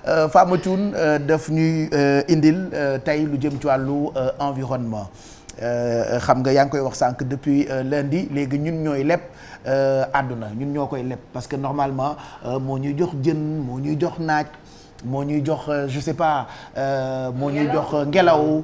Fama Thioune daf ñuy indil tey lu jëm ci wàllu environnement xam nga yaa ngi koy wax sànq depuis lundi léegi ñun ñooy leb àdduna ñun ñoo koy leb parce que normalement moo ñuy jox jën moo ñuy jox naaj moo ñuy jox je sais pas moo ñuy jox ngelaw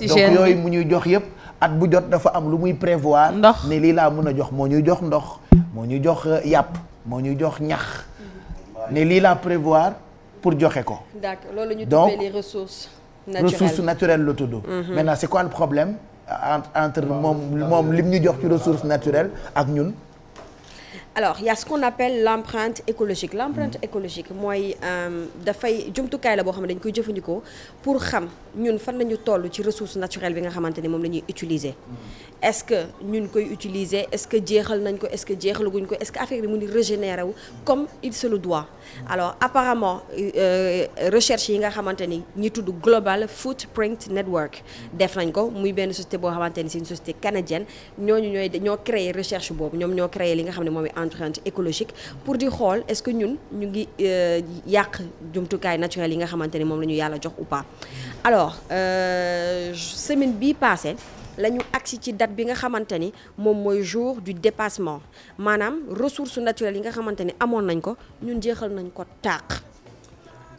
donc yooyu mu ñuy jox yëpp at bu jot dafa am lu muy prévoir ne lii laa mën a jox moo ñuy jox ndox moo ñuy jox yàpp moo ñuy jox ñax ne lii laa prévoir pour joxe ko. D'accord, loolu ñu tuddee les ressources naturelles. Ressources naturelles la tudd. Maintenant c'est quoi le problème entre moom lim ñu jox ci ressources naturelles ak ñun. Alors il y a ce qu'on appelle l'empreinte écologique. L'empreinte écologique mooy dafay jumtukaay la boo xam ne dañ koy jëfandikoo pour xam ñun fan nañu toll ci ressource naturelle bi nga xamante ni moom la ñuy utiliser. Est-ce que ñun koy utiliser est-ce que jeexal nañ ko est-ce que jeexalaguñ ko est-ce que affaire bi mu ngi régénérer wu comme il se le doit. Alors apparemment recherche yi nga xamante ni ñi tudd Global Footprint Network def nañ ko muy benn société boo xamante ni c'est une société canadienne ñoo créé recherche boobu ñoom ñoo créé li nga xam ne moom empreinte écologique pour di xool est-ce que ñun ñu ngi yàq jumtukaay naturel yi nga xamante ni moom la ñu yàlla jox ou pas. Alors semaine bii passée la ñu agsi ci date bi nga xamante ni moom mooy jour du dépassement maanaam ressources naturelles yi nga xamante ni amoon nañ ko ñun jeexal nañ ko tàq.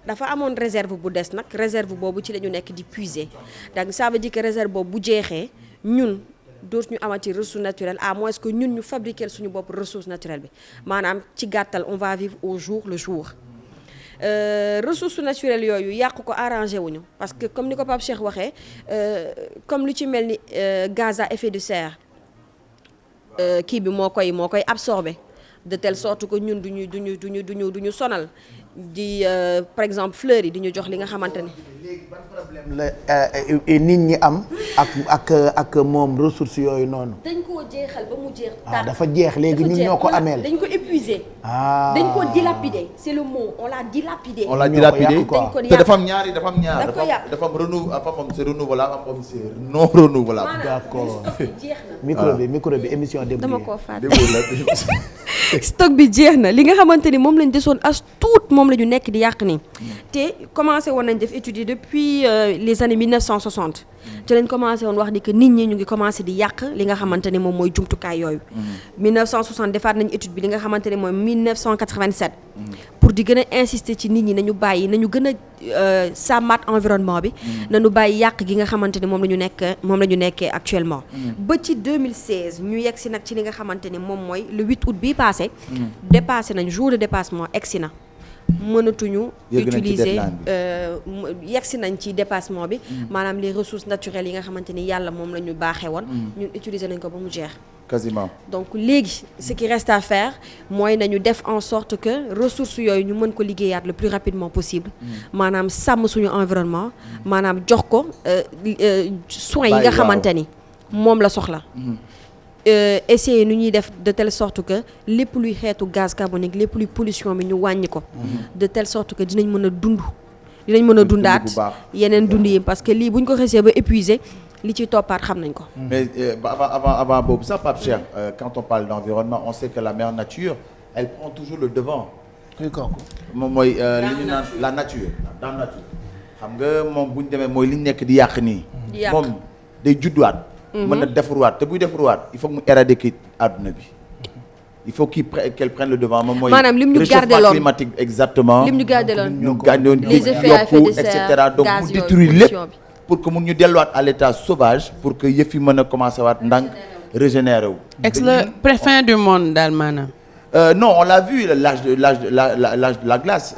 dafa amoon réserve bu des nag réserve boobu ci la ñu nekk di puiser donc ça veut dire que réserve boobu bu jeexee ñun dootu ñu amati ressource naturelle à moins que ñun ñu fabriquer suñu bopp ressource naturelle bi maanaam ci gàttal on va vivre au jour le jour. Ressources naturelles yooyu yàq ko arrangé wuñu parce que comme ni ko Pape Cheikh waxee comme lu ci mel ni gaz à effet de serre kii bi moo koy absorbé de telle sorte que ñun duñu sonal di par exemple fleurs yi di ñu jox li nga xamante ni. léegi ban problème la nit ñi am ak moom ressources yooyu noonu. dañ koo jeexal ba mu jeex. dafa jeex léegi ñun ñoo ko ameel. dañ ko épuisé. dañ ko dilapidé c'est le mot on l'a dilapidé. te dafa am ñaar dafa am c'est renouvelable am c'est non renouvelable. d'accord micro bi émission démb dama koo fàtte. stock bi jeex na li nga xamante ni moom lañ desoon as tuut moom la ñu nekk di yàq nii te commencé woon nañ def étude depuis les années 1960 te lañ commencé woon wax ni que nit ñi ñu ngi commencé di yàq li nga xamante ni moom mooy jumtukaay yooyu 1960 defaat nañ étude bi li nga xamante ni mooy 1987 pour di gën a insister ci nit ñi nañu bàyyi nañu gën a sàmmaat environnement bi nañu bàyyi yàq gi nga xamante ni moom la ñu nekkee actuellement ba ci 2016 ñu yegg si nag ci li nga xamante ni moom mooy le 8 août bii passé dépassé nañ jour de dépassement egsi na mënatuñu utiliser yegsi nañ ci dépassement bi maanaam les ressources naturelles yi nga xamante ni yàlla moom la ñu baaxee woon ñun utiliser nañ ko ba mu jeex quasiment. Donc léegi ce qui reste à faire mooy nañu def en sorte que ressources yooyu ñu mën ko liggéeyaat le plus rapidement possible maanaam sàmm suñu environnement maanaam jox ko soins yi nga xamante ni moom la soxla essayer nu ñuy def de telle sorte que lépp luy xeetu gaz carbonique lépp luy pollution bi ñu wàññi ko de telle sorte que dinañ mën a dundaat yeneen dund yi parce que lii bu ñu ko xesee ba épuisé li ci toppaat xam nañ ko. Mais avant boobu sax Pape Cheikh quand on parle d'environnement on sait que la mère nature elle prend toujours le devant. moom mooy li ñu naan la nature dans nature xam nga moom bu ñu demee mooy li ñu nekk di yàq nii. moom day judduwaat. mën na defaruwaat te buy defaruwaat il faut mu éradiquer àdduna bi. il faut qu'elle prenne le devant moom mooy. maanaam lim ñu garder réchauffement climatique exactement. lim ñu garder loon ñu gàddoon les effets à effet de serre et cetera donc mu détruire lépp. pour que mun ñu delluwaat à l'état sauvage pour que yëf yi mën a commencer waat ndànk régénérer wu. fin du monde daal maanaam. Non on l'a vu l'âge de la glace.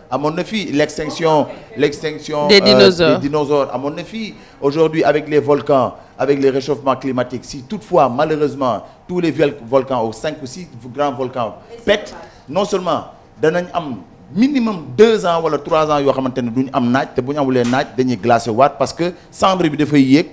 amoon na fii l'extinction des dinosaures amoon na fii aujourd'hui avec les volcans avec les réchauffements climatiques si toutefois malheureusement tous les volcans ou 5 ou 6 grands volcans pètent non seulement danañ am minimum 2 ans wala 3 ans yoo xamante ne duñu am naaj te bu ñu amulee naaj dañuy glacé waat parce que cendre bi dafay yéeg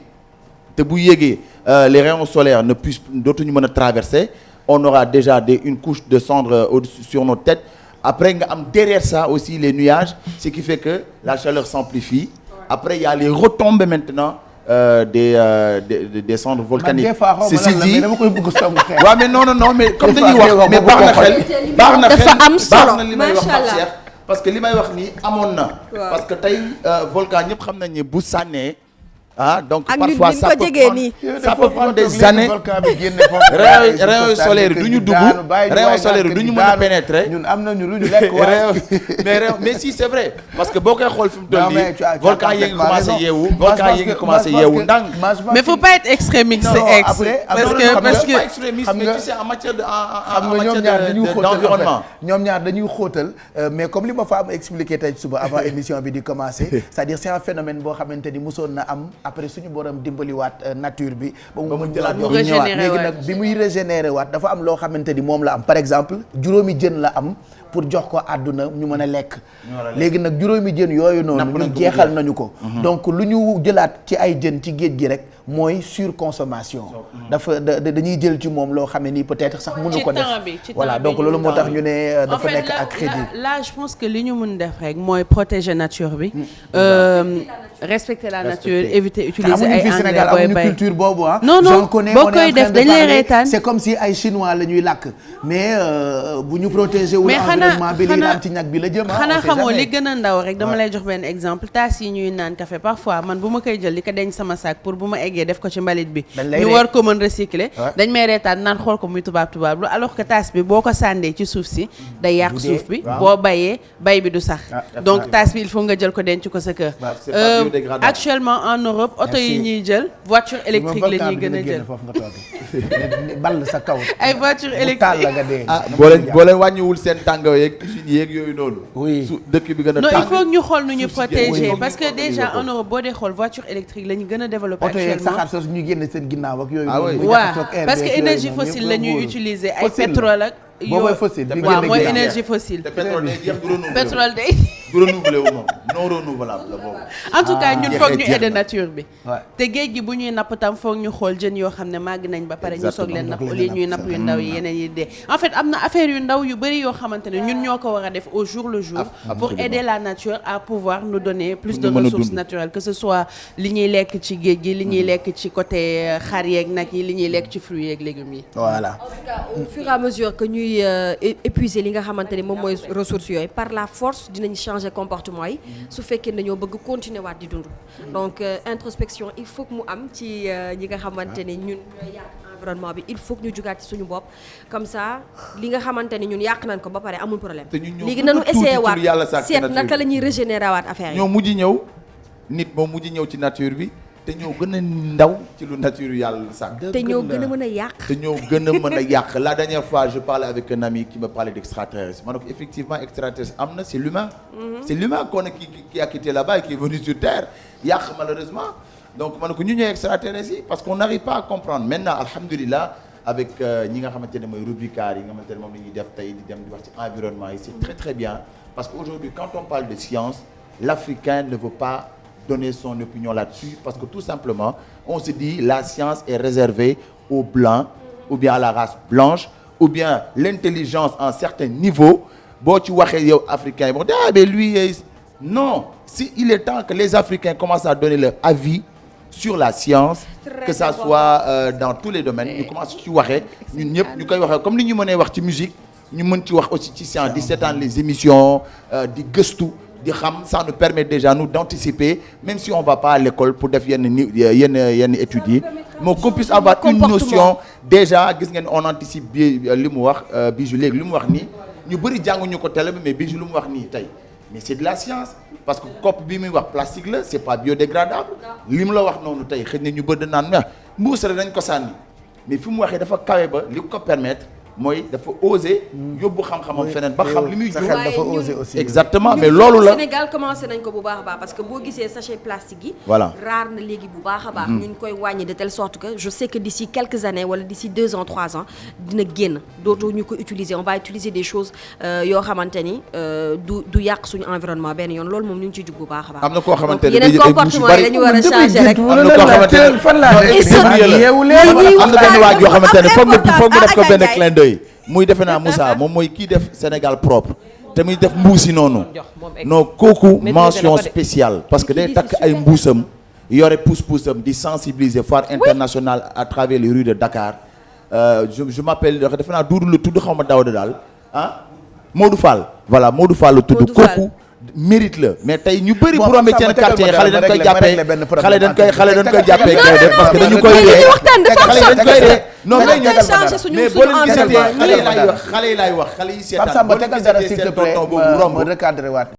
te bu yéegee les rayons solaires ne puissent dootuñu mën a traverser on aura déjà une couche de cendre au-dessus sur nos têtes après nga am derrière ça aussi les nuages ce qui fait que la chaleur s'amplifie après il y a les retombées maintenant des cendres volcaniques. ceci dit waaw mais non mais comme dañuy wax mais baax na xel baax na li may wax Pape Cheikh parce que li may wax nii amoon na. parce que tey volcan ñëpp xam nañ ne bu sànnee. donc parfois ça peut prendre des années rayons solaires du ñu dugg rayons solaires du ñu mën a pénétrer ñun am nañu lu ñu lekk mais si c'est vrai parce que boo koy xool fi mu toll nii volcan yi ngi commencé yeewu volcan yi ngi commencé yeewu ndànk mais faut pas être extrémiste parce que pas extrémiste mais tu sais en matière d'environnement ñoom ñaar dañuy xóotal mais comme li ma fa am expliqué tey suba avant émission bi di commencer c'est-à-dire c'est un phénomène boo xamante ni mosoon na am après suñu borom dimbaliwaat nature bi ba mu mën jëlaat yow ñëwaat léegi nag bi muy régénérer waat dafa am loo xamante ni moom la am par exemple juróomi jën la am pour jox ko àdduna ñu mën a lekk léegi nag juróomi jën yooyu noonu ñu jeexal nañu ko donc lu ñu jëlaat ci ay jën ci géej gi rek mooy surconsommation dafa dañuy jël ci moom loo xam ne nii peut-être sax mënu ko def voilà donc loolu moo tax ñu ne dafa nekk ak crédit là je pense que li ñu mën def rek mooy protéger nature bi respecter la nature éviter utiliser ay Sénégal amuñu culture boobu non boo koy def dañ lay reetaan c'est comme si ay chinois la ñuy làkk mais bu ñu protéger wu environnement bi li naan ci ñag bi la jëm xanaa xamoo li gën a ndaw rek dama lay jox benn exemple taas yi ñuy naan café parfois man bu ma koy jël li ko denc sama sac pour bu ma eggee def ko ci mbalit bi ñu war ko mën recycler dañ may reetaan naan xool ko muy tubaab lu alors que taas bi boo ko sàndee ci suuf si day yàq suuf bi boo bayee bay bi du sax donc taas bi il faut nga jël ko denc ko sa kër actuellement en Europe oto yi ñuy jël voiture électrique la ñuy gën a jël ball sa kaw ay voiture électrique boo leen wàññiwul seen tàngaw yeeg usines yeeg yooyu noonu su dëkk bi gën a non il faut ñu xool nu ñu protéger parce que déjà en Europe boo dee xool voiture électrique la ñu gën a développer actuellement saxaar sos ñu génn seen ginnaaw ak yooyu waaw parce que énergie fossile la ñuy utiliser ay pétrole ak boobu fossile waaw mooy énergie fossile pétrole day jeex pétrole day du renouvelé wu moom non renouvelable la boobu en tout cas ñun foog ñu aider nature bi te géej gi bu ñuy napp tam foog ñu xool jën yoo xam ne màgg nañ ba pare ñu soog leen napp au lieu ñuy napp yu ndaw yi yeneen yi dee en fait am na affaire yu ndaw yu bëri yoo xamante ne ñun ñoo ko war a def au jour le jour pour aider la nature à pouvoir nous donner plus de ressources naturelles que ce soit li ñuy lekk ci géej gi li ñuy lekk ci côté xar yeeg nag yi li ñuy lekk ci fruits yeeg légumes yi voilà en tout cas au fur et à mesure que ñuy épuiser li nga xamante ne moom mooy ressources yooyu par la force dinañ changer comportement yi su fekkee dañoo bëgg continuer waat di dund donc introspection il faut que mu am ci ñi nga xamante ne ñun ñooy yàq environnement bi il faut que ñu jugaat ci suñu bopp comme ça li nga xamante ne ñun yàq nañ ko ba pare amul problème léegi nañu essayer waat seet naka la ñuy régénérer waat affaire yi ñoo mujj ñëw nit moom mujj ñëw ci nature bi te ñoo gën a ndaw ci lu nature yàlla sàkk te ñoo gën a mën a yàq te ñoo gën a mën a yàq la dernière fois je parlais avec un ami qui me parlait d'extraterrestres ma ne ko effectivement extraterrestre am na c'est l'humain c'est l'humain qui a quitté là-bas et qui est venu sur terre yàq malheureusement donc ma ne ko ñu ñooy extraterrestres yi parce qu'on n'arrive pas à comprendre maintenant alhamdulillah avec ñi nga xamante ne mooy rubricaires yi nga xamante ne moom la ñuy def tey di dem di wax ci environnement yi c'est très très bien parce que aujourd'hui quand on parle de science l'Africain ne veut pas donner son opinion là-dessus parce que tout simplement on se dit la science est réservée aux blancs ou bien à la race blanche ou bien l'intelligence à un certain niveau boo ci waxee yow africain yi bon ah mais lui non si il est temps que les Africains commencent à donner leur avis sur la science que ça soit dans tous les domaines ñu commence ci waxee ñun ñëpp ñu koy waxee comme ni ñu mënee wax ci musique ñu mën ci wax aussi ci science di seetaan les émissions di gëstu di xam ça nous permet déjà nous d'anticiper même si on va pas à l'école pour def yenn études yi mais qu'on puisse avoir une notion déjà gis ngeen on anticipe bi li mu wax Bijou léegi li mu wax nii ñu bëri jànguñu ko télé bi mais Bijou lu mu wax nii tey mais c'est de la science parce que coppe bi muy wax plastique la c'est pas biodégradable li mu la wax noonu tey xëy na ñu bëri naan mais mbuus rek dañ ko sànni mais fi mu waxee dafa kawe ba li ko permettre mooy dafa oser yóbbu xam-xamam feneen ba xam li muy jur dafa oser aussi exactement mais loolu la Sénégal commencé nañ ko bu baax a baax parce que boo gisee sachet plastique yi voilà raar na léegi bu baax a baax ñu ngi koy wàññi de telle sorte que je sais que d'ici quelques années wala d'ici 2 ans 3 ans dina génn dootoo ñu ko utiliser on va utiliser des choses yoo xamante ni du yàq suñu environnement benn yoon loolu moom ñu ngi ciy jug bu baax a baax am na koo xamante ne yeneen comportement yi dañu war a changer rek am na koo xamante ne fan laa am na benn waaj yoo xamante ne foog nga def ko benn clin d'œil muy defe naa Moussa moom mooy kii def Sénégal propre te muy def mbuusi noonu non kooku mention spéciale parce que day takk ay mbuusam yore pousse-poussam di sensibiliser foire internationale à travers les rues de Dakar je m'appelle defe naa Doudou la tudd xaw ma Daouda daal ah Modou Fall voilà Modou Fall la tudd kooku mérite la mais tey ñu bëri bu rombee seen quartier xale dañ koy jàppee xale dañ koy jàppee gaynde parce que dañu koy ree xale dañ koy ree non mais boo leen gisatee xale yi laay wax xale yi seetaan boo leen gisatee seen tonton boobu romb recadré waat